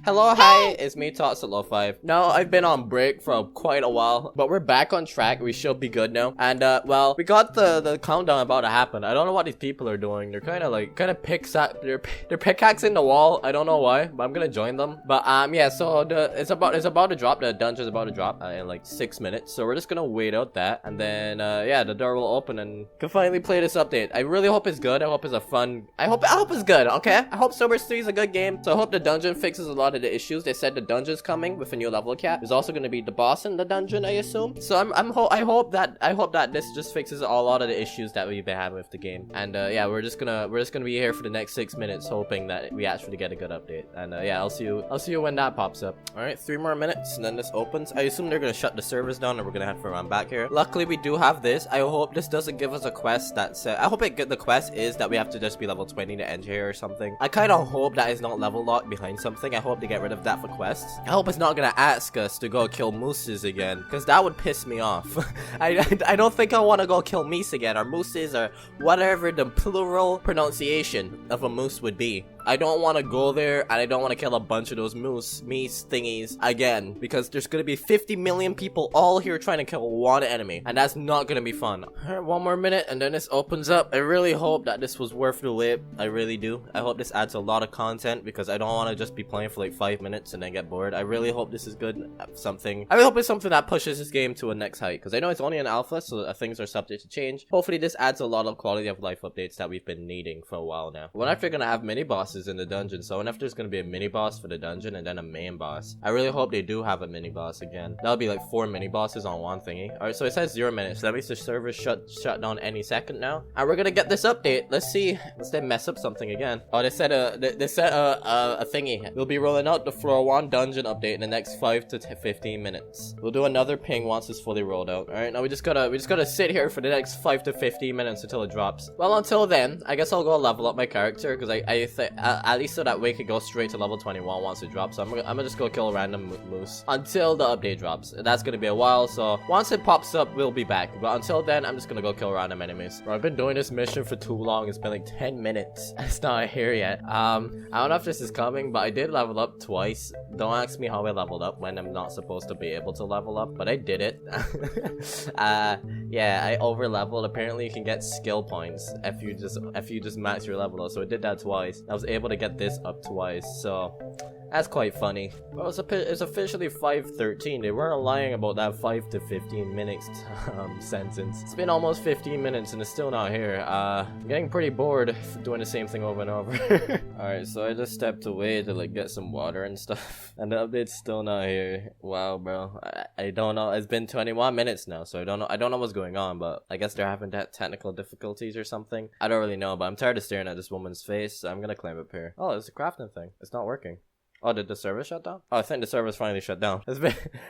Hello, hi, it's me, toxiclowfive. Now, I've been on break for quite a while, but we're back on track. We should be good now. And, well, we got the countdown about to happen. I don't know what these people are doing. They're they're pickaxing the wall. I don't know why, but I'm gonna join them. But, yeah, so it's about to drop. The dungeon's about to drop in like 6 minutes. So we're just gonna wait out that. And then, yeah, the door will open and can finally play this update. I really hope it's good. I hope it's a fun, I hope it's good, okay? I hope Swordburst 3 is a good game. So I hope the dungeon fixes a lot of the issues. They said the dungeon's coming with a new level cap. There's also gonna be the boss in the dungeon, I assume. So I hope that this just fixes a lot of the issues that we've been having with the game. And yeah, we're just gonna be here for the next 6 minutes, hoping that we actually get a good update. And yeah, I'll see you when that pops up. All right, 3 more minutes, and then this opens. I assume they're gonna shut the servers down, and we're gonna have to run back here. Luckily, we do have this. I hope this doesn't give us a quest that says. I hope the quest is that we have to just be level 20 to enter here or something. I kind of hope that is not level locked behind something. I hope they get rid of that for quests. I hope it's not gonna ask us to go kill mooses again, because that would piss me off. I don't think I want to go kill meese again, or mooses, or whatever the plural pronunciation of a moose would be. I don't want to go there, and I don't want to kill a bunch of those meese thingies again, because there's gonna be 50 million people all here trying to kill one enemy, and that's not gonna be fun. Alright, 1 more minute, and then this opens up. I really hope that this was worth the wait. I really do. I hope this adds a lot of content, because I don't want to just be playing for like 5 minutes and then get bored. I really hope this is good. I really hope it's something that pushes this game to a next height, because I know it's only an alpha, so things are subject to change. Hopefully this adds a lot of quality of life updates that we've been needing for a while now. We're actually gonna have mini bosses in the dungeon, so I wonder if there's gonna be a mini boss for the dungeon and then a main boss. I really hope they do have a mini boss again. That'll be like 4 mini bosses on one thingy. Alright, so it says 0 minutes. That means the server shut down any second now. And we're gonna get this update. Let's see. Let's they mess up something again. Oh, they said a thingy. We'll be rolling out the floor 1 dungeon update in the next 5 to 15 minutes. We'll do another ping once it's fully rolled out. Alright, now we just gotta sit here for the next 5 to 15 minutes until it drops. Well, until then, I guess I'll go level up my character, because I think at least so that way I could go straight to level 21 once it drops. So I'm gonna just go kill a random moose until the update drops. That's gonna be a while, so once it pops up, we'll be back. But until then, I'm just gonna go kill random enemies. Bro, I've been doing this mission for too long. It's been like 10 minutes. It's not here yet. I don't know if this is coming, but I did level up twice. Don't ask me how I leveled up when I'm not supposed to be able to level up, but I did it. Yeah, I over leveled. Apparently you can get skill points if you just max your level up. So I did that twice. I was able to get this up twice, so that's quite funny. Well, it's officially 5:13. They weren't lying about that 5 to 15 minutes sentence. It's been almost 15 minutes and it's still not here. I'm getting pretty bored doing the same thing over and over. Alright, so I just stepped away to like get some water and stuff, and the update's still not here. Wow, bro. I don't know. It's been 21 minutes now, so I don't know what's going on, but I guess they're having technical difficulties or something. I don't really know, but I'm tired of staring at this woman's face, so I'm gonna climb up here. Oh, it's a crafting thing. It's not working. Oh, did the server shut down? Oh, I think the server's finally shut down.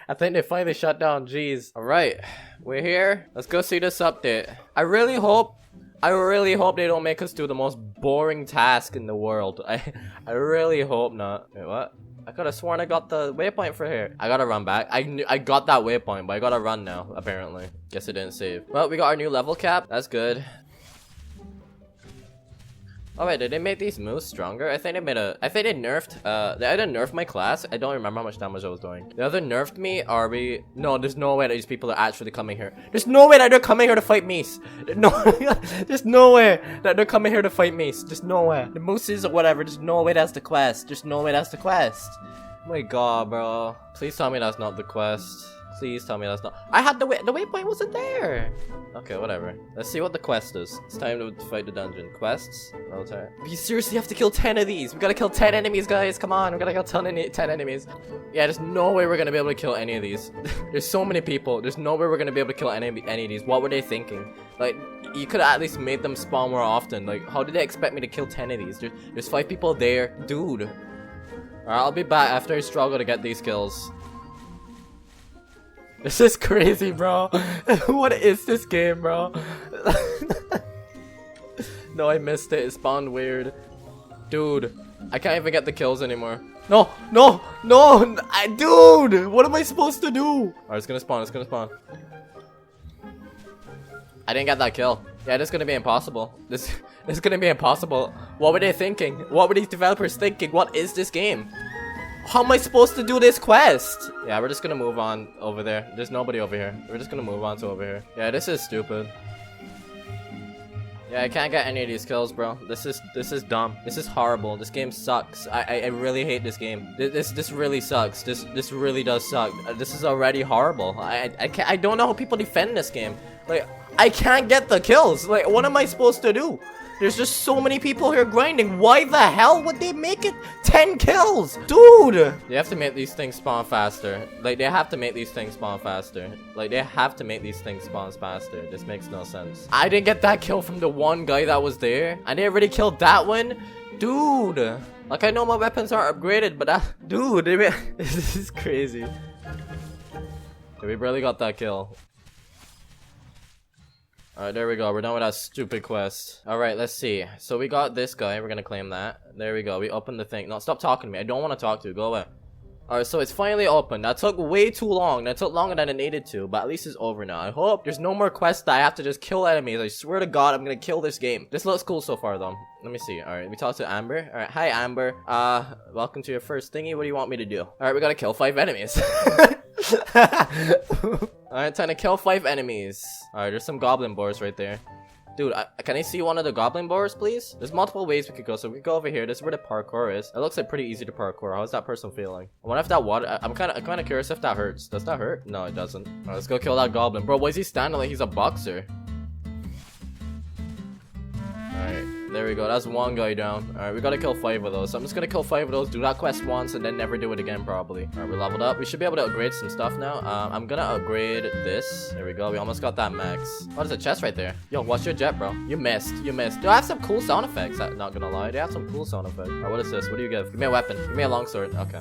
I think they finally shut down. Jeez. Alright, we're here. Let's go see this update. I really hope they don't make us do the most boring task in the world. I really hope not. Wait, what? I could have sworn I got the waypoint for here. I gotta run back. I got that waypoint, but I gotta run now, apparently. Guess it didn't save. Well, we got our new level cap. That's good. Oh wait, did they make these moves stronger? I think they nerfed, they either nerfed my class. I don't remember how much damage I was doing. They either nerfed me, or no, there's no way that these people are actually coming here. There's no way that they're coming here to fight meese. No, there's no way that they're coming here to fight meese. There's no way. The mooses or whatever, there's no way that's the quest. There's no way that's the quest. Oh my god, bro. Please tell me that's not the quest. Please tell me that's not. I had the waypoint wasn't there. Okay, whatever. Let's see what the quest is. It's time to fight the dungeon. Quests? Okay. We seriously have to kill 10 of these. We gotta kill 10 enemies, guys. Come on, we gotta kill 10 enemies. Yeah, there's no way we're gonna be able to kill any of these. There's so many people. There's no way we're gonna be able to kill any of these. What were they thinking? Like, you could have at least made them spawn more often. Like, how did they expect me to kill 10 of these? There's 5 people there. Dude. Alright, I'll be back after I struggle to get these kills. This is crazy, bro. What is this game, bro? No, I missed it. It spawned weird. Dude, I can't even get the kills anymore. No, no, no! Dude! What am I supposed to do? Alright, it's gonna spawn. It's gonna spawn. I didn't get that kill. Yeah, this is gonna be impossible. This is gonna be impossible. What were they thinking? What were these developers thinking? What is this game? How am I supposed to do this quest? Yeah, we're just gonna move on over there. There's nobody over here. We're just gonna move on to over here. Yeah, this is stupid. Yeah, I can't get any of these kills, bro. This is dumb. This is horrible. This game sucks. I really hate this game. This really sucks. This really does suck. This is already horrible. I don't know how people defend this game. Like, I can't get the kills. Like, what am I supposed to do? There's just so many people here grinding. Why the hell would they make it 10 kills? Dude! They have to make these things spawn faster. Like, they have to make these things spawn faster. Like, they have to make these things spawn faster. This makes no sense. I didn't get that kill from the one guy that was there. And they already killed that one? Dude! Like, I know my weapons aren't upgraded, but that... Dude, this is crazy. Okay, we barely got that kill. Alright, there we go. We're done with that stupid quest. Alright, let's see. So we got this guy. We're gonna claim that. There we go. We opened the thing. No, stop talking to me. I don't want to talk to you. Go away. Alright, so it's finally open. That took way too long. That took longer than it needed to. But at least it's over now. I hope there's no more quests that I have to just kill enemies. I swear to God, I'm gonna kill this game. This looks cool so far, though. Let me see. Alright, we talked to Amber. Alright, hi, Amber. Welcome to your first thingy. What do you want me to do? Alright, we gotta kill 5 enemies. Alright, time to kill 5 enemies. Alright, there's some goblin boars right there. Dude, can I see one of the goblin boars, please? There's multiple ways we could go, so we could go over here. This is where the parkour is. It looks like pretty easy to parkour. How's that person feeling? I wonder if that water... I'm kind of curious if that hurts. Does that hurt? No, it doesn't. Alright, let's go kill that goblin. Bro, why is he standing like he's a boxer? Alright, there we go. That's one guy down. Alright, we gotta kill 5 of those. So I'm just gonna kill 5 of those, do that quest once, and then never do it again, probably. Alright, we're leveled up. We should be able to upgrade some stuff now. I'm gonna upgrade this. There we go. We almost got that max. Oh, there's a chest right there. Yo, watch your jet, bro. You missed. You missed. Do I have some cool sound effects? I'm not gonna lie. They have some cool sound effects. Alright, what is this? What do you give? Give me a weapon. Give me a longsword. Okay.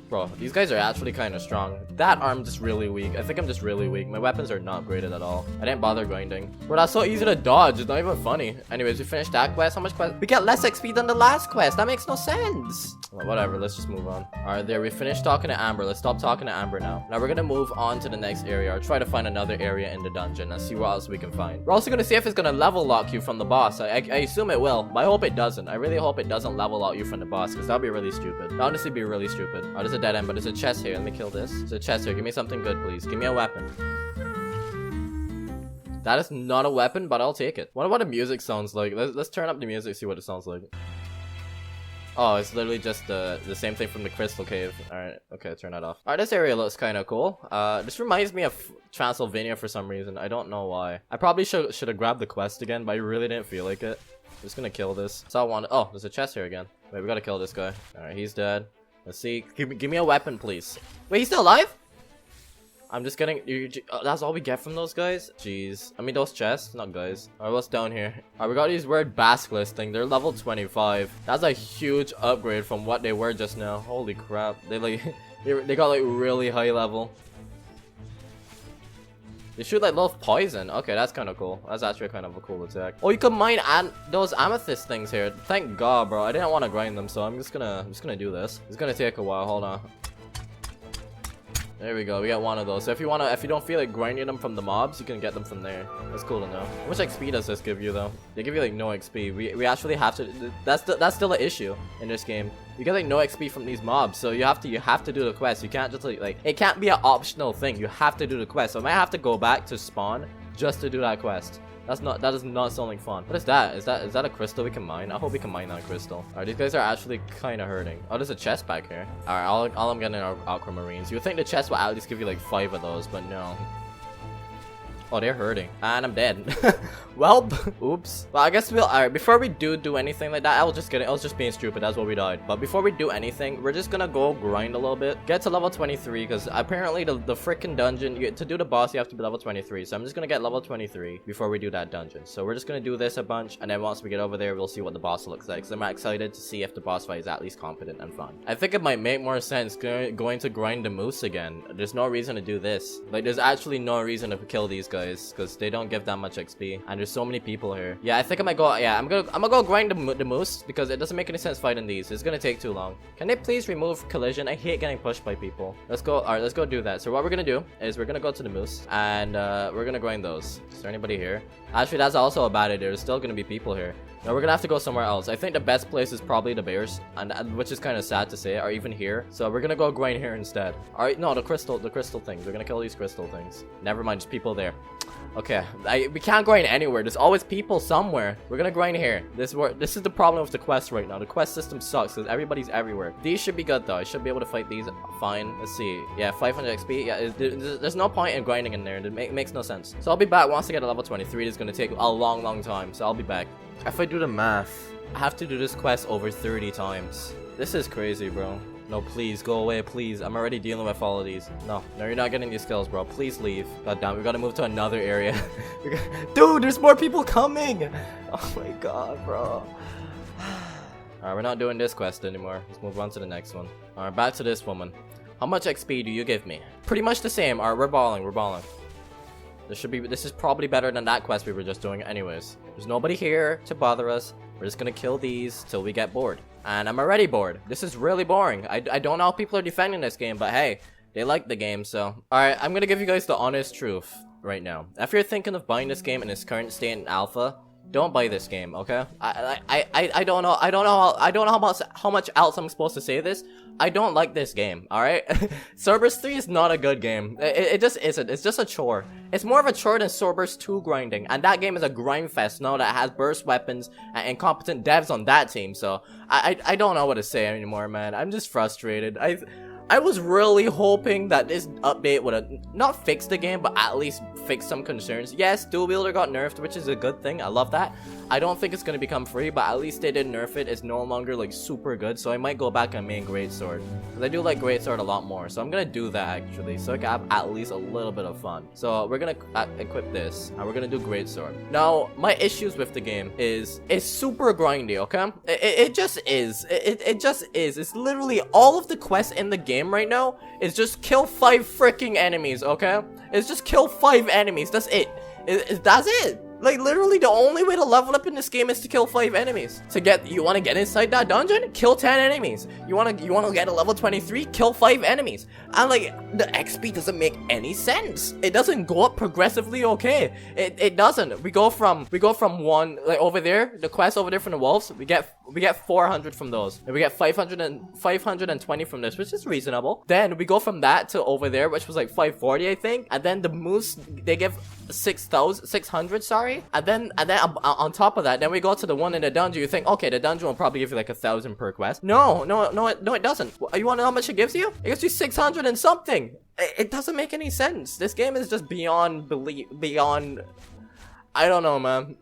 Bro, these guys are actually kind of strong. That arm's just really weak. I think I'm just really weak. My weapons are not graded at all. I didn't bother grinding. Bro, that's so easy to dodge. It's not even funny. Anyways, we finished that quest. How much quest? We get less XP than the last quest. That makes no sense. Well, whatever. Let's just move on. Alright, there. We finished talking to Amber. Let's stop talking to Amber now. Now we're gonna move on to the next area. Or try to find another area in the dungeon and see what else we can find. We're also gonna see if it's gonna level lock you from the boss. I assume it will, but I hope it doesn't. I really hope it doesn't level lock you from the boss, because that'd be really stupid. That'd honestly be really stupid. Oh, there's a dead end, but there's a chest here. Let me kill this. There's a chest here. Give me something good, please. Give me a weapon. That is not a weapon, but I'll take it. Wonder what the music sounds like. Let's turn up the music, see what it sounds like. Oh, it's literally just the same thing from the crystal cave. Alright, okay, turn that off. Alright, this area looks kind of cool. This reminds me of Transylvania for some reason. I don't know why. I probably should have grabbed the quest again, but I really didn't feel like it. I'm just gonna kill this. So I want. Oh, there's a chest here again. Wait, we gotta kill this guy. Alright, he's dead. Let's see. Give me a weapon, please. Wait, he's still alive? I'm just getting... that's all we get from those guys? Jeez. I mean, those chests? Not guys. Alright, what's down here? Alright, we got these weird basilisk thing. They're level 25. That's a huge upgrade from what they were just now. Holy crap. They like... they got like really high level. They shoot like little poison. Okay, that's kind of cool. That's actually kind of a cool attack. Oh, you can mine those amethyst things here. Thank God, bro. I didn't want to grind them, so I'm just gonna do this. It's gonna take a while. Hold on. There we go. We got one of those. So if you don't feel like grinding them from the mobs, you can get them from there. That's cool to know. How much XP does this give you though? They give you like no XP. We actually have to. That's still an issue in this game. You get like no XP from these mobs, so you have to do the quest. You can't just like it can't be an optional thing. You have to do the quest. So I might have to go back to spawn just to do that quest. That is not sounding fun. What is that? Is that a crystal we can mine? I hope we can mine that crystal. Alright, these guys are actually kind of hurting. Oh, there's a chest back here. Alright, all I'm getting are aquamarines. You would think the chest will at least give you like 5 of those, but no. Oh, they're hurting. And I'm dead. Well, oops. Well, I guess we'll... Alright, before we do anything like that, I was just being stupid. That's why we died. But before we do anything, we're just gonna go grind a little bit. Get to level 23, because apparently the freaking dungeon... to do the boss, you have to be level 23. So I'm just gonna get level 23 before we do that dungeon. So we're just gonna do this a bunch, and then once we get over there, we'll see what the boss looks like. So I'm excited to see if the boss fight is at least competent and fun. I think it might make more sense going to grind the moose again. There's no reason to do this. Like, there's actually no reason to kill these guys. guys, because they don't give that much XP, and there's so many people here. Yeah, I think I might go. Yeah, I'm gonna go grind the moose because it doesn't make any sense fighting these. It's gonna take too long. Can they please remove collision? I hate getting pushed by people. Let's go. All right, let's go do that. So what we're gonna do is we're gonna go to the moose, and we're gonna grind those. Is there anybody here? Actually, that's also a bad idea. There's still gonna be people here. No, we're gonna have to go somewhere else. I think the best place is probably the bears, and which is kind of sad to say, or even here. So we're gonna go grind here instead. All right, no, the crystal things. We're gonna kill these crystal things. Never mind, just people there. Okay, we can't grind anywhere. There's always people somewhere. We're gonna grind here. This is the problem with the quest right now. The quest system sucks because everybody's everywhere. These should be good though. I should be able to fight these fine. Let's see. Yeah, 500 XP. Yeah, there's no point in grinding in there. It makes no sense. So I'll be back once I get to level 23. It's gonna take a long time. So I'll be back. If I do the math, I have to do this quest over 30 times. This is crazy, bro. No, please, go away, please. I'm already dealing with all of these. No, you're not getting these skills, bro. Please leave. God damn, we gotta move to another area. Dude, there's more people coming! Oh my god, bro. Alright, we're not doing this quest anymore. Let's move on to the next one. Alright, back to this woman. How much XP do you give me? Pretty much the same. Alright, we're balling. This is probably better than that quest we were just doing anyways. There's nobody here to bother us. We're just gonna kill these till we get bored. And I'm already bored. This is really boring. I don't know how people are defending this game, but hey, they like the game, so. Alright, I'm gonna give you guys the honest truth right now. If you're thinking of buying this game in its current state in alpha, don't buy this game, okay? I don't know how much else I'm supposed to say this. I don't like this game, alright? Swordburst 3 is not a good game. It just isn't. It's just a chore. It's more of a chore than Swordburst 2 grinding. And that game is a grind fest now that has burst weapons and incompetent devs on that team. So, I don't know what to say anymore, man. I'm just frustrated. I was really hoping that this update would have not fixed the game, but at least fixed some concerns. Yes, dual wielder got nerfed, which is a good thing. I love that. I don't think it's going to become free, but at least they did nerf it. It's no longer like super good, so I might go back and main greatsword. Because I do like greatsword a lot more, so I'm going to do that actually, so I can have at least a little bit of fun. So we're going to equip this, and we're going to do greatsword. Now, my issues with the game is it's super grindy, okay? It just is. It just is. It's literally all of the quests in the game right now is just kill 5 freaking enemies, okay? It's just kill 5 enemies. That's it. That's it. Like, literally, the only way to level up in this game is to kill 5 enemies. You want to get inside that dungeon? Kill 10 enemies. You want to get a level 23? Kill 5 enemies. And, like, the XP doesn't make any sense. It doesn't go up progressively, okay? It doesn't. We go from one, like, over there, the quest over there from the wolves, we get 400 from those. And we get 520 from this, which is reasonable. Then we go from that to over there, which was like 540, I think. And then the moose, they give 600, sorry. And then on top of that, then we go to the one in the dungeon. You think, okay, the dungeon will probably give you like 1,000 per quest. No, it doesn't. You want to know how much it gives you? It gives you 600 and something. It doesn't make any sense. This game is just beyond belief, beyond. I don't know, man.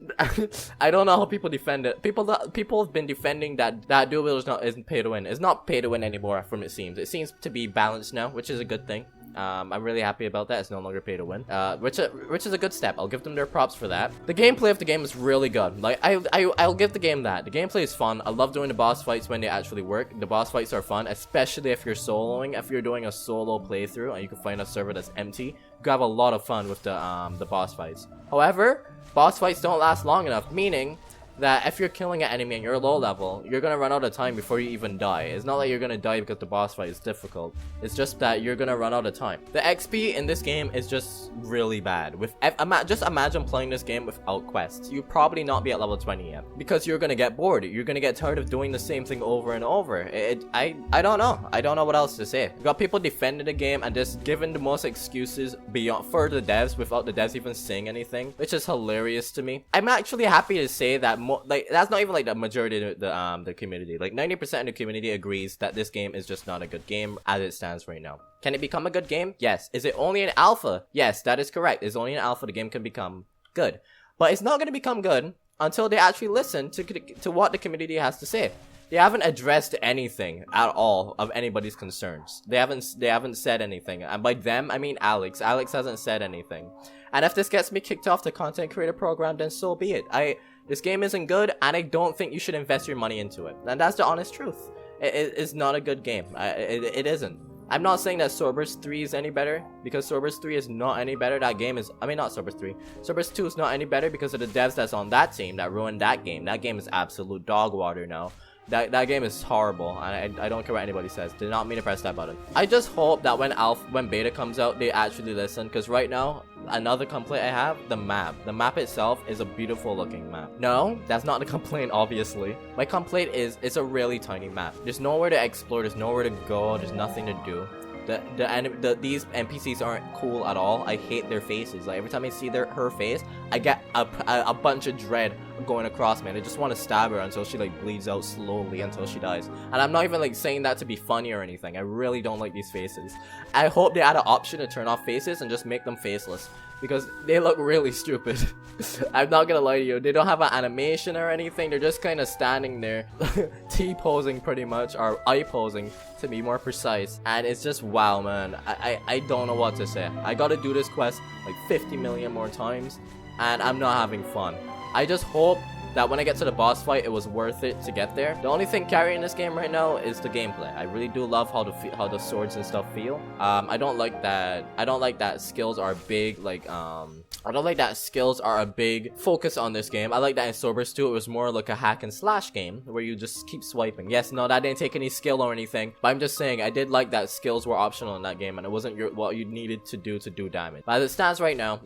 I don't know how people defend it. People have been defending that dual wielder isn't pay to win. It's not pay to win anymore, from it seems. It seems to be balanced now, which is a good thing. I'm really happy about that. It's no longer pay to win, which is a good step. I'll give them their props for that. The gameplay of the game is really good. Like I'll give the game that. The gameplay is fun. I love doing the boss fights when they actually work. The boss fights are fun, especially if you're soloing. If you're doing a solo playthrough and you can find a server that's empty, you can have a lot of fun with the boss fights. However, boss fights don't last long enough, meaning that if you're killing an enemy and you're low level, you're gonna run out of time before you even die. It's not like you're gonna die because the boss fight is difficult. It's just that you're gonna run out of time. The XP in this game is just really bad. Just imagine playing this game without quests. You'd probably not be at level 20 yet because you're gonna get bored. You're gonna get tired of doing the same thing over and over. I don't know. I don't know what else to say. You got people defending the game and just giving the most excuses for the devs without the devs even saying anything, which is hilarious to me. I'm actually happy to say that that's not even like the majority of the community. Like 90% of the community agrees that this game is just not a good game as it stands right now. Can it become a good game? Yes. Is it only an alpha? Yes, that is correct. It's only an alpha the game can become good. But it's not going to become good until they actually listen to what the community has to say. They haven't addressed anything at all of anybody's concerns. They haven't said anything. And by them, I mean Alex. Alex hasn't said anything. And if this gets me kicked off the content creator program, then so be it. This game isn't good, and I don't think you should invest your money into it. And that's the honest truth. It's not a good game. It isn't. I'm not saying that Swordburst 3 is any better, because Swordburst 3 is not any better. That game is, I mean, not Swordburst 3. Swordburst 2 is not any better because of the devs that's on that team that ruined that game. That game is absolute dog water now. That game is horrible, and I don't care what anybody says. Did not mean to press that button. I just hope that when beta comes out, they actually listen, because right now, another complaint I have, the map. The map itself is a beautiful looking map. No, that's not the complaint, obviously. My complaint is, it's a really tiny map. There's nowhere to explore, there's nowhere to go, there's nothing to do. These NPCs aren't cool at all. I hate their faces. Like every time I see her face, I get a bunch of dread going across me, and I just want to stab her until she like bleeds out slowly until she dies. And I'm not even like saying that to be funny or anything. I really don't like these faces. I hope they add an option to turn off faces and just make them faceless, because they look really stupid. I'm not gonna lie to you, they don't have an animation or anything. They're just kind of standing there T-posing pretty much, or I-posing to be more precise, and it's just wow, man. I don't know what to say. I gotta do this quest like 50 million more times, and I'm not having fun. I just hope that when I get to the boss fight, it was worth it to get there. The only thing carrying this game right now is the gameplay. I really do love how the swords and stuff feel. I don't like that skills are big, like I don't like that skills are a big focus on this game. I like that in Swordburst 2, it was more like a hack and slash game where you just keep swiping. Yes, no, that didn't take any skill or anything, but I'm just saying I did like that skills were optional in that game, and it wasn't what you needed to do damage. But as it stands right now,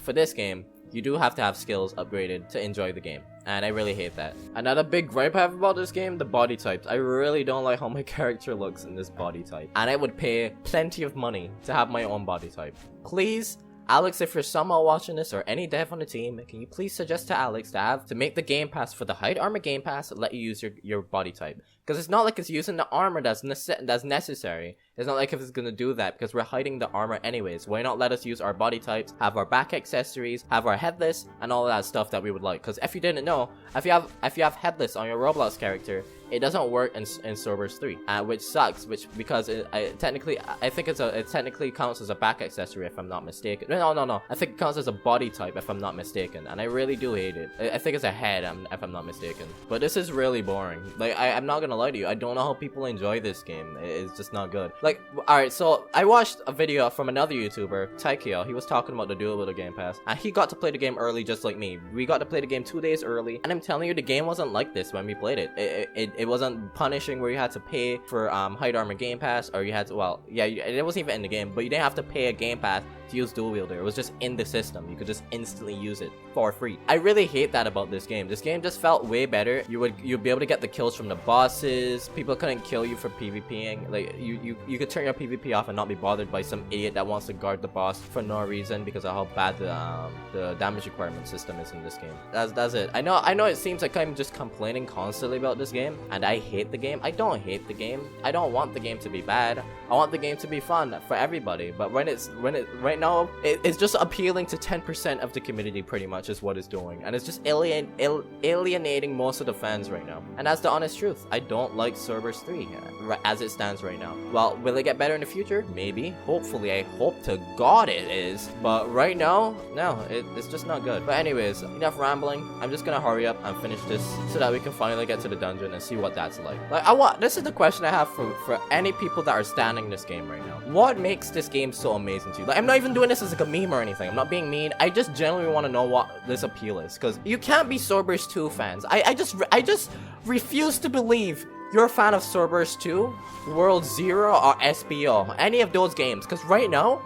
for this game, you do have to have skills upgraded to enjoy the game, and I really hate that. Another big gripe I have about this game, the body types. I really don't like how my character looks in this body type, and I would pay plenty of money to have my own body type. Please, Alex, if you're somehow watching this, or any dev on the team, can you please suggest to Alex to make the game pass for the height armor game pass, let you use your body type? Because it's not like it's using the armor that's necessary. It's not like if it's gonna do that, because we're hiding the armor anyways. Why not let us use our body types, have our back accessories, have our headless, and all of that stuff that we would like? Because if you didn't know, if you have headless on your Roblox character, it doesn't work in Swordburst 3, which sucks. Because it technically counts as a back accessory if I'm not mistaken. No. I think it counts as a body type if I'm not mistaken, and I really do hate it. I think it's a head if I'm not mistaken. But this is really boring. Like I'm not gonna lie to you, I don't know how people enjoy this game. It's just not good. Like, alright, so I watched a video from another YouTuber, Taikyo. He was talking about the Dual Wielder Game Pass, and he got to play the game early just like me. We got to play the game 2 days early, and I'm telling you, the game wasn't like this when we played it. It wasn't punishing where you had to pay for height armor Game Pass, or you had to, well, yeah, it wasn't even in the game, but you didn't have to pay a Game Pass to use Dual Wielder. It was just in the system. You could just instantly use it for free. I really hate that about this game. This game just felt way better. You'd be able to get the kills from the bosses. People couldn't kill you for PvPing. Like you could turn your PvP off and not be bothered by some idiot that wants to guard the boss for no reason because of how bad the damage requirement system is in this game. That's it. I know it seems like I'm just complaining constantly about this game, and I hate the game. I don't hate the game. I don't want the game to be bad. I want the game to be fun for everybody. But right now it's just appealing to 10% of the community, pretty much is what it's doing, and it's just alienating most of the fans right now. And that's the honest truth. I don't like Swordburst 3 as it stands right now. Well, will it get better in the future? Maybe. Hopefully. I hope to God it is. But right now, no, it's just not good. But anyways, enough rambling. I'm just gonna hurry up and finish this so that we can finally get to the dungeon and see what that's like. This is the question I have for any people that are standing this game right now. What makes this game so amazing to you? Like, I'm not even doing this as like a meme or anything. I'm not being mean. I just genuinely want to know what this appeal is, because you can't be Swordburst 2 fans. I just refuse to believe you're a fan of Swordburst 2, World 0, or SBO. Any of those games. Because right now,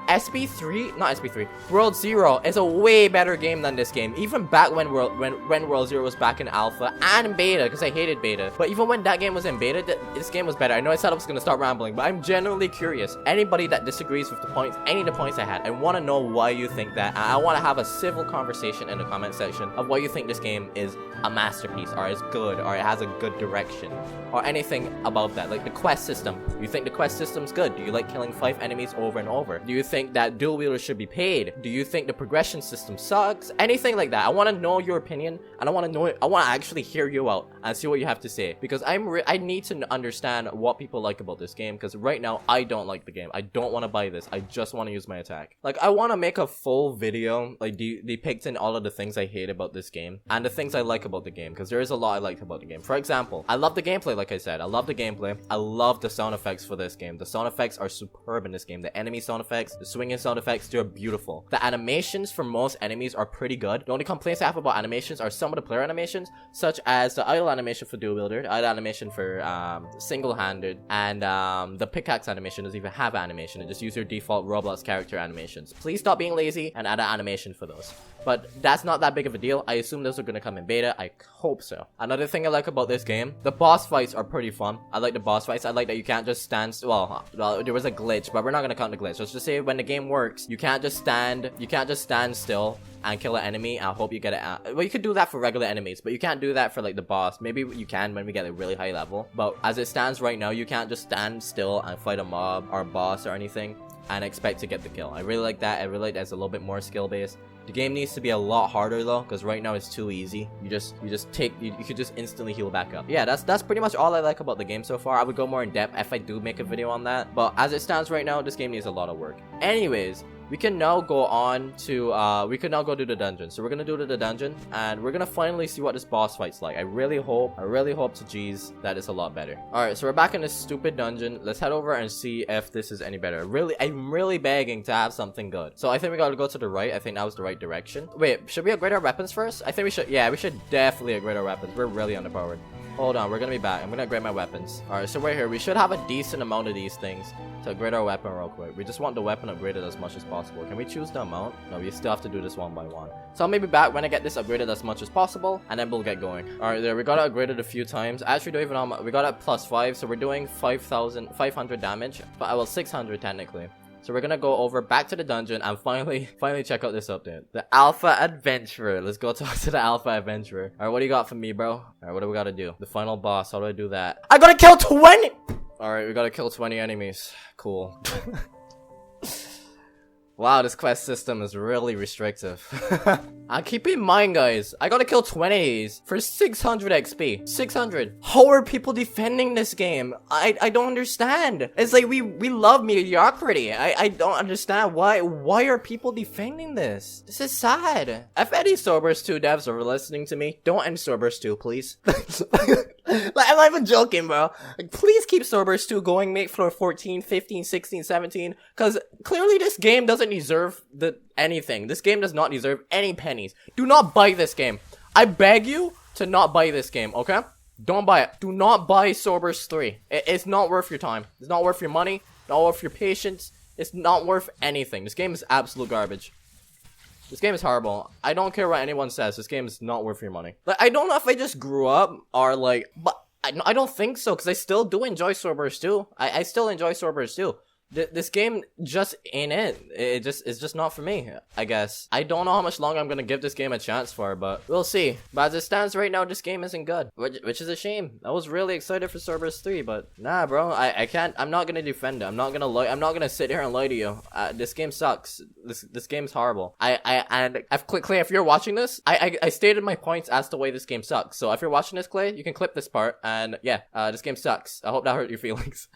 World 0 is a way better game than this game. Even back when World 0 was back in alpha and in beta, because I hated beta. But even when that game was in beta, this game was better. I know I said I was going to start rambling, but I'm genuinely curious. Anybody that disagrees with the points, any of the points I had, I want to know why you think that. And I want to have a civil conversation in the comment section of why you think this game is a masterpiece, or is good, or it has a good direction, or anything about that. Like the quest system. You think the quest system's good? Do you like killing 5 enemies over and over? Do you think that dual wielders should be paid? Do you think the progression system sucks? Anything like that. I want to know your opinion, and I want to actually hear you out and see what you have to say, because I need to understand what people like about this game, because right now I don't like the game. I don't want to buy this. I just want to use my attack. Like, I want to make a full video like depicting all of the things I hate about this game and the things I like about the game, because there is a lot I liked about the game. For example, I love the gameplay, like I said. said, I love the gameplay. I love the sound effects for this game. The sound effects are superb in this game. The enemy sound effects, the swinging sound effects, they're beautiful. The animations for most enemies are pretty good. The only complaints I have about animations are some of the player animations, such as the idle animation for dual wielder, the idle animation for single-handed, and the pickaxe animation doesn't even have animation. It just uses your default Roblox character animations. Please stop being lazy and add an animation for those. But that's not that big of a deal. I assume those are going to come in beta. I hope so. Another thing I like about this game, the boss fights are pretty fun. I like the boss fights. I like that you can't just stand still. Well, there was a glitch, but we're not going to count the glitch. Let's just say when the game works, you can't just stand still and kill an enemy and hope you get it out. Well, you could do that for regular enemies, but you can't do that for like the boss. Maybe you can when we get a really high level. But as it stands right now, you can't just stand still and fight a mob or a boss or anything and expect to get the kill. I really like that. I really like that it's a little bit more skill based. The game needs to be a lot harder though, because right now it's too easy. You could just instantly heal back up. Yeah, that's pretty much all I like about the game so far. I would go more in depth if I do make a video on that, but as it stands right now, this game needs a lot of work. Anyways, we can now go on to do the dungeon. So we're gonna do the dungeon and we're gonna finally see what this boss fight's like. I really hope to geez that it's a lot better. Alright, so we're back in this stupid dungeon. Let's head over and see if this is any better. I'm really begging to have something good. So I think we gotta go to the right. I think that was the right direction. Wait, should we upgrade our weapons first? I think we should. Yeah, we should definitely upgrade our weapons. We're really underpowered. Hold on, we're gonna be back. I'm gonna upgrade my weapons. Alright, so we're here. We should have a decent amount of these things to upgrade our weapon real quick. We just want the weapon upgraded as much as possible. Can we choose the amount? No, we still have to do this one by one. So I'll maybe back when I get this upgraded as much as possible, and then we'll get going. Alright, there, we got it upgraded a few times. I actually don't even know, we got it +5, so we're doing 5,500 damage. But well, 600 technically. So we're gonna go over back to the dungeon and finally check out this update. The Alpha Adventurer. Let's go talk to the Alpha Adventurer. Alright, what do you got for me, bro? Alright, what do we gotta do? The final boss. How do I do that? I gotta kill 20! Alright, we gotta kill 20 enemies. Cool. Wow, this quest system is really restrictive. And keep in mind, guys, I gotta kill 20 of these for 600 XP. 600. How are people defending this game? I don't understand. It's like we love mediocrity. I don't understand why are people defending this? This is sad. If any Swordburst 2 devs are listening to me, don't end Swordburst 2, please. Like, I'm not even joking, bro. Like, please keep Swordburst 2 going, make floor 14, 15, 16, 17, because clearly this game doesn't deserve anything. This game does not deserve any pennies. Do not buy this game. I beg you to not buy this game, okay? Don't buy it. Do not buy Swordburst 3. It's not worth your time. It's not worth your money. Not worth your patience. It's not worth anything. This game is absolute garbage. This game is horrible. I don't care what anyone says. This game is not worth your money. Like, I don't know if I just grew up or like, but I don't think so, because I still do enjoy Swordburst 2. I still enjoy Swordburst 2. This game just ain't it. It's just not for me, I guess. I don't know how much longer I'm gonna give this game a chance for, but we'll see. But as it stands right now, this game isn't good, which is a shame. I was really excited for Swordburst 3, but nah, bro. I can't. I'm not gonna defend it. I'm not gonna lie. I'm not gonna sit here and lie to you. This game sucks. This game's horrible. Clay, if you're watching this, I stated my points as to why this game sucks. So if you're watching this, Clay, you can clip this part. And yeah, this game sucks. I hope that hurt your feelings.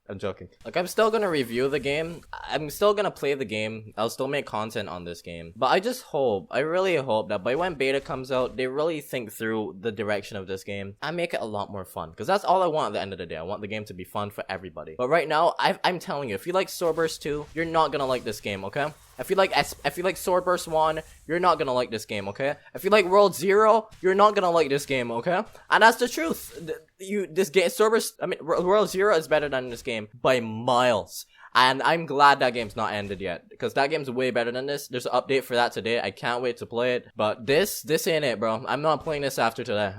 I'm joking. Like, I'm still gonna review the game. I'm still gonna play the game. I'll still make content on this game. But I really hope that by when beta comes out, they really think through the direction of this game and make it a lot more fun. Because that's all I want at the end of the day. I want the game to be fun for everybody. But right now, I'm telling you, if you like Swordburst 2, you're not gonna like this game, okay? If you like Swordburst 1, you're not gonna like this game, okay? If you like World 0, you're not gonna like this game, okay? And that's the truth. World 0 is better than this game by miles. And I'm glad that game's not ended yet, because that game's way better than this. There's an update for that today. I can't wait to play it. But this ain't it, bro. I'm not playing this after today.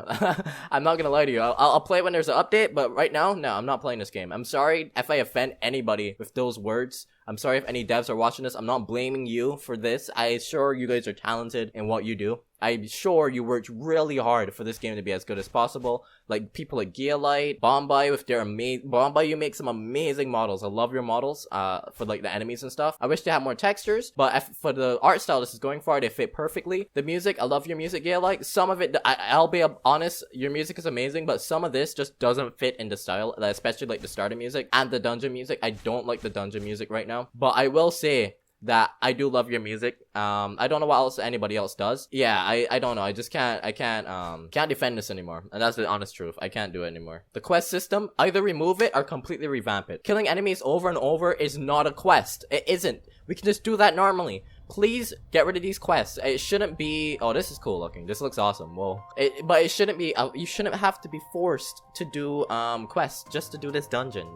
I'm not gonna lie to you. I'll play it when there's an update, but right now, no, I'm not playing this game. I'm sorry if I offend anybody with those words. I'm sorry if any devs are watching this. I'm not blaming you for this. I'm sure you guys are talented in what you do. I'm sure you worked really hard for this game to be as good as possible. Like people like Geolite, Bombay with their Bombay, you make some amazing models. I love your models for like the enemies and stuff. I wish they had more textures, but for the art style this is going for, they fit perfectly. The music, I love your music, Geolite. Some of it, I'll be honest, your music is amazing, but some of this just doesn't fit in the style, especially like the starter music and the dungeon music. I don't like the dungeon music right now, but I will say that I do love your music. I don't know what else anybody else does. Yeah, I don't know. I just can't defend this anymore. And that's the honest truth. I can't do it anymore. The quest system, either remove it or completely revamp it. Killing enemies over and over is not a quest. It isn't. We can just do that normally. Please get rid of these quests. It shouldn't be. Oh, this is cool looking. This looks awesome. Whoa. But it shouldn't be. You shouldn't have to be forced to do quests just to do this dungeon.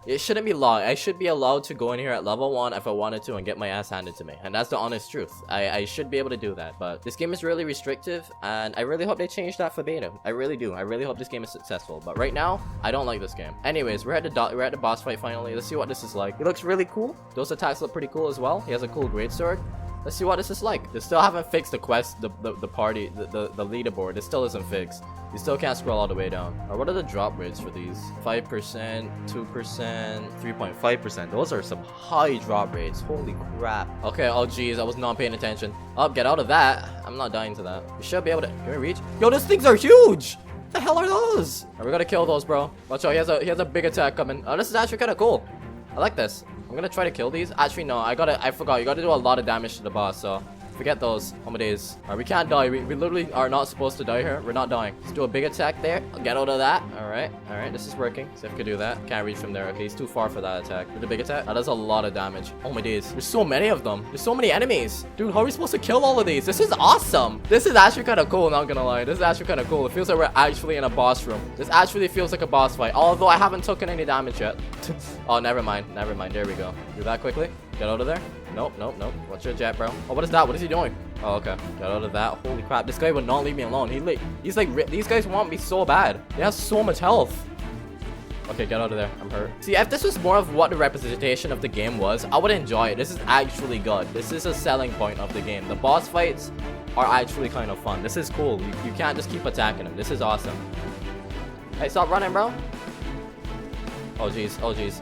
It shouldn't be law. I should be allowed to go in here at level 1 if I wanted to and get my ass handed to me. And that's the honest truth. I should be able to do that. But this game is really restrictive, and I really hope they change that for beta. I really do. I really hope this game is successful. But right now, I don't like this game. Anyways, we're at the boss fight finally. Let's see what this is like. It looks really cool. Those attacks look pretty cool as well. He has a cool greatsword. Let's see what this is like. They still haven't fixed the quest, the leaderboard. It still isn't fixed. You still can't scroll all the way down. What are the drop rates for these? 5%, 2%, 3.5%. Those are some high drop rates. Holy crap. Okay, oh geez, I was not paying attention. Oh, get out of that. I'm not dying to that. We should be able to. Can we reach? Yo, those things are huge. What the hell are those? Alright, we gotta kill those, bro. Watch out, he has a big attack coming. Oh, this is actually kind of cool. I like this. I'm gonna try to kill these. Actually, no, I forgot. You gotta do a lot of damage to the boss, so forget those. Oh my days. Alright, we can't die. We literally are not supposed to die here. We're not dying. Let's do a big attack there. I'll get out of that. Alright, this is working. See if we can do that. Can't reach from there. Okay, he's too far for that attack. With the big attack, that does a lot of damage. Oh my days. There's so many of them. There's so many enemies. Dude, how are we supposed to kill all of these? This is awesome. This is actually kind of cool, not gonna lie. This is actually kind of cool. It feels like we're actually in a boss room. This actually feels like a boss fight. Although I haven't taken any damage yet. Oh, never mind. Never mind. There we go. Do that quickly. Get out of there. Nope. What's your jet, bro? Oh, what is that? What is he doing? Oh, okay. Get out of that. Holy crap. This guy would not leave me alone. He's like, these guys want me so bad. They have so much health. Okay, get out of there. I'm hurt. See, if this was more of what the representation of the game was, I would enjoy it. This is actually good. This is a selling point of the game. The boss fights are actually kind of fun. This is cool. You can't just keep attacking them. This is awesome. Hey, stop running, bro. Oh, jeez. Oh, jeez.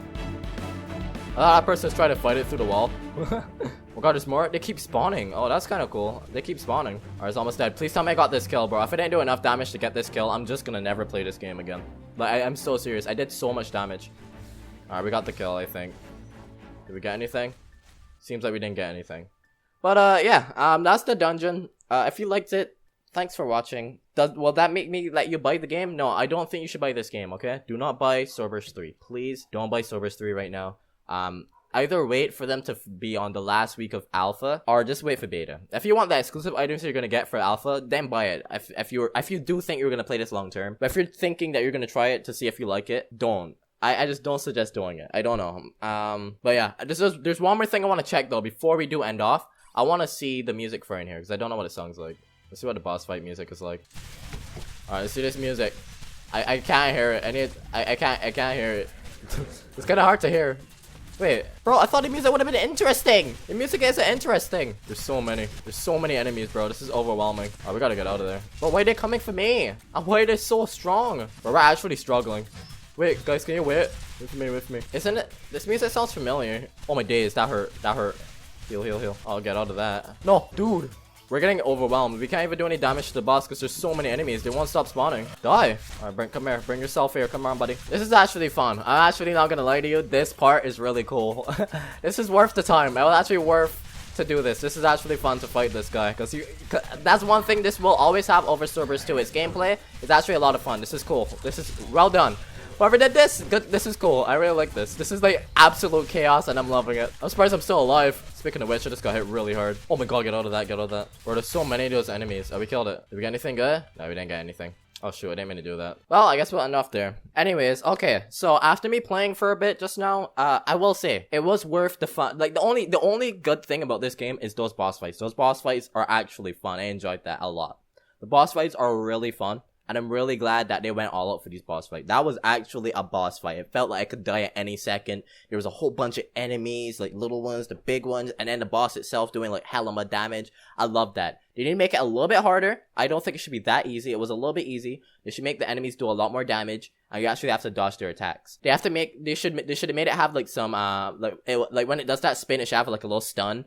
That person's trying to fight it through the wall. Oh god, there's more. They keep spawning. Oh, that's kind of cool. They keep spawning. Alright, it's almost dead. Please tell me I got this kill, bro. If I didn't do enough damage to get this kill, I'm just gonna never play this game again. Like, I'm so serious. I did so much damage. Alright, we got the kill, I think. Did we get anything? Seems like we didn't get anything. But, yeah. That's the dungeon. If you liked it, thanks for watching. Will that make me let you buy the game? No, I don't think you should buy this game, okay? Do not buy Swordburst 3. Please don't buy Swordburst 3 right now. Either wait for them to be on the last week of alpha, or just wait for beta. If you want the exclusive items you're gonna get for alpha, then buy it. If you do think you're gonna play this long term, but if you're thinking that you're gonna try it to see if you like it, don't. I just don't suggest doing it. I don't know. But yeah, there's one more thing I want to check though before we do end off. I want to see the music for in here because I don't know what it sounds like. Let's see what the boss fight music is like. Alright, let's see this music. I can't hear it. I can't hear it. It's kind of hard to hear. Wait, bro, I thought the music would have been interesting. The music isn't interesting. There's so many enemies, bro. This is overwhelming. Oh, we gotta get out of there. Bro, why are they coming for me? And why are they so strong? Bro, we're actually struggling. Wait, guys, can you wait? With me. Isn't it? This music sounds familiar. Oh my days, that hurt. Heal. I'll get out of that. No, dude. We're getting overwhelmed. We can't even do any damage to the boss because there's so many enemies. They won't stop spawning. Die. Alright, come here. Bring yourself here. Come on, buddy. This is actually fun. I'm actually not gonna lie to you. This part is really cool. This is worth the time. It was actually worth to do this. This is actually fun to fight this guy. Because that's one thing this will always have over Swordburst 2. Its gameplay is actually a lot of fun. This is cool. This is well done. Whoever did this, good. This is cool. I really like this. This is like absolute chaos and I'm loving it. I'm surprised I'm still alive. Speaking of which, I just got hit really hard. Oh my god, get out of that. Bro, there's so many of those enemies. Oh, we killed it. Did we get anything good? No, we didn't get anything. Oh shoot, I didn't mean to do that. Well, I guess we'll end off there. Anyways, okay. So after me playing for a bit just now, I will say it was worth the fun. Like the only good thing about this game is those boss fights. Those boss fights are actually fun. I enjoyed that a lot. The boss fights are really fun. And I'm really glad that they went all out for these boss fights. That was actually a boss fight. It felt like I could die at any second. There was a whole bunch of enemies, like little ones, the big ones, and then the boss itself doing like hella much damage. I love that. They didn't make it a little bit harder. I don't think it should be that easy. It was a little bit easy. They should make the enemies do a lot more damage, and you actually have to dodge their attacks. They should have made it have like some like when it does that spin, it should have like a little stun.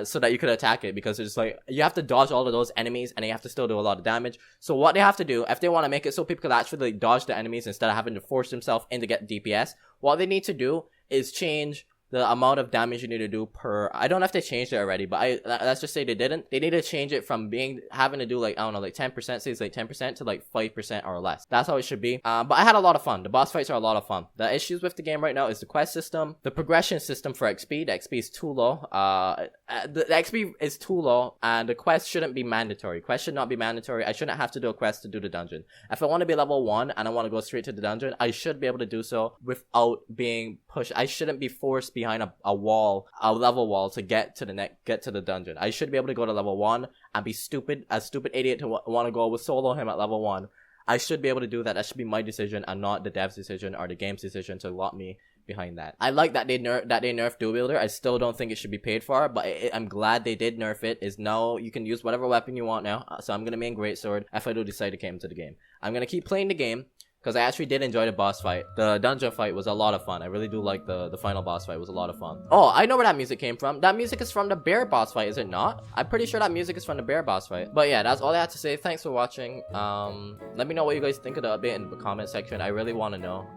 So that you could attack it, because it's like you have to dodge all of those enemies and you have to still do a lot of damage. So what they have to do, if they want to make it so people could actually dodge the enemies instead of having to force themselves in to get DPS, what they need to do is change the amount of damage you need to do per. I don't know if they changed it already, but let's just say they didn't. They need to change it from having to do like, I don't know, like 10%, say it's like 10% to like 5% or less. That's how it should be. But I had a lot of fun. The boss fights are a lot of fun. The issues with the game right now is the quest system, the progression system for XP. The XP is too low. The XP is too low, and the quest shouldn't be mandatory. Quest should not be mandatory. I shouldn't have to do a quest to do the dungeon. If I want to be level 1 and I want to go straight to the dungeon, I should be able to do so without being pushed. I shouldn't be forced behind a wall, a level wall, to get to the dungeon. I should be able to go to level 1 and be a stupid idiot to want to go with solo him at level 1. I should be able to do that. That should be my decision and not the dev's decision or the game's decision to lock me behind that. I like that they nerfed dual wielder. I still don't think it should be paid for, but I'm glad they did nerf it. Is now you can use whatever weapon you want now. So I'm gonna main greatsword if I do decide to come into the game. I'm gonna keep playing the game, because I actually did enjoy the boss fight. The dungeon fight was a lot of fun. I really do like the final boss fight. It was a lot of fun. Oh, I know where that music came from. That music is from the bear boss fight, is it not? I'm pretty sure that music is from the bear boss fight. But yeah, that's all I had to say. Thanks for watching. Let me know what you guys think of the update in the comment section. I really want to know.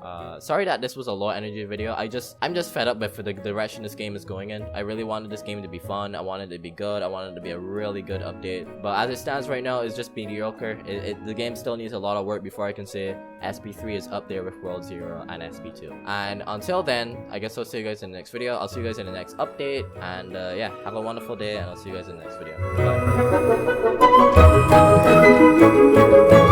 Sorry that this was a low energy video. I'm just fed up with the direction this game is going in. I really wanted this game to be fun. I wanted it to be good. I wanted it to be a really good update. But as it stands right now, it's just mediocre. The game still needs a lot of work before I can say SP3 is up there with World 0 and SP2. And until then, I guess I'll see you guys in the next video. I'll see you guys in the next update. And yeah, have a wonderful day, and I'll see you guys in the next video. Bye.